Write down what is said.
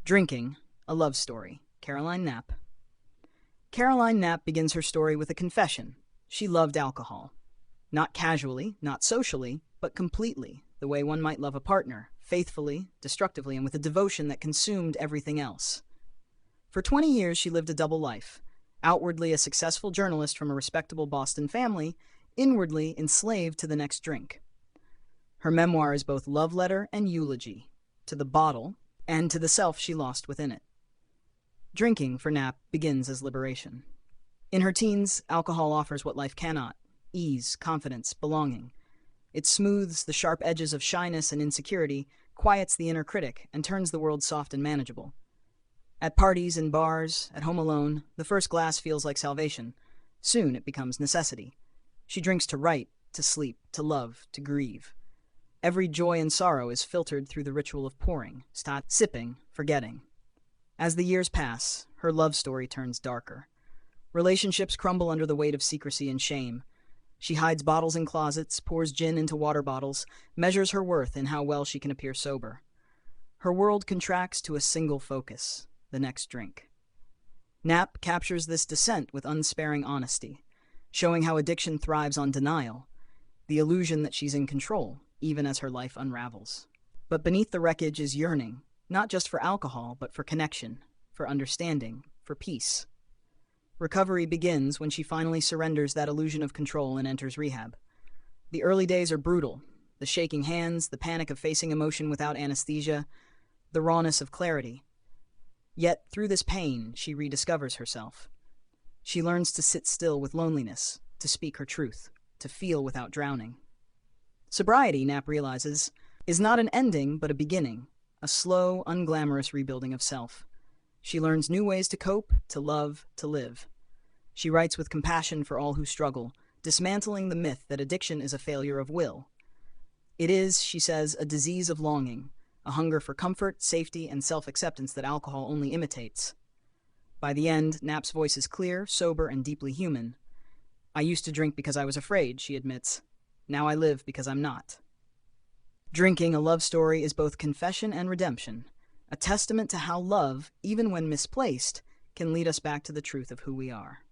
Drinking, a Love Story, Caroline Knapp. Caroline Knapp begins her story with a confession. She loved alcohol. Not casually, not socially, but completely, the way one might love a partner, faithfully, destructively, and with a devotion that consumed everything else. For 20 years, she lived a double life. Outwardly a successful journalist from a respectable Boston family, inwardly enslaved to the next drink. Her memoir is both love letter and eulogy, to the bottle and to the self she lost within it. Drinking, for Knapp, begins as liberation. In her teens, alcohol offers what life cannot: ease, confidence, belonging. It smooths the sharp edges of shyness and insecurity, quiets the inner critic, and turns the world soft and manageable. At parties, in bars, at home alone, the first glass feels like salvation. Soon it becomes necessity. She drinks to write, to sleep, to love, to grieve. Every joy and sorrow is filtered through the ritual of pouring, sipping, forgetting. As the years pass, her love story turns darker. Relationships crumble under the weight of secrecy and shame. She hides bottles in closets, pours gin into water bottles, measures her worth in how well she can appear sober. Her world contracts to a single focus: the next drink. Knapp captures this descent with unsparing honesty, showing how addiction thrives on denial, the illusion that she's in control, even as her life unravels. But beneath the wreckage is yearning, not just for alcohol, but for connection, for understanding, for peace. Recovery begins when she finally surrenders that illusion of control and enters rehab. The early days are brutal: the shaking hands, the panic of facing emotion without anesthesia, the rawness of clarity. Yet, through this pain, she rediscovers herself. She learns to sit still with loneliness, to speak her truth, to feel without drowning. Sobriety, Knapp realizes, is not an ending, but a beginning, a slow, unglamorous rebuilding of self. She learns new ways to cope, to love, to live. She writes with compassion for all who struggle, dismantling the myth that addiction is a failure of will. It is, she says, a disease of longing, a hunger for comfort, safety, and self-acceptance that alcohol only imitates. By the end, Knapp's voice is clear, sober, and deeply human. "I used to drink because I was afraid," she admits. "Now I live because I'm not." Drinking, a Love Story, is both confession and redemption, a testament to how love, even when misplaced, can lead us back to the truth of who we are.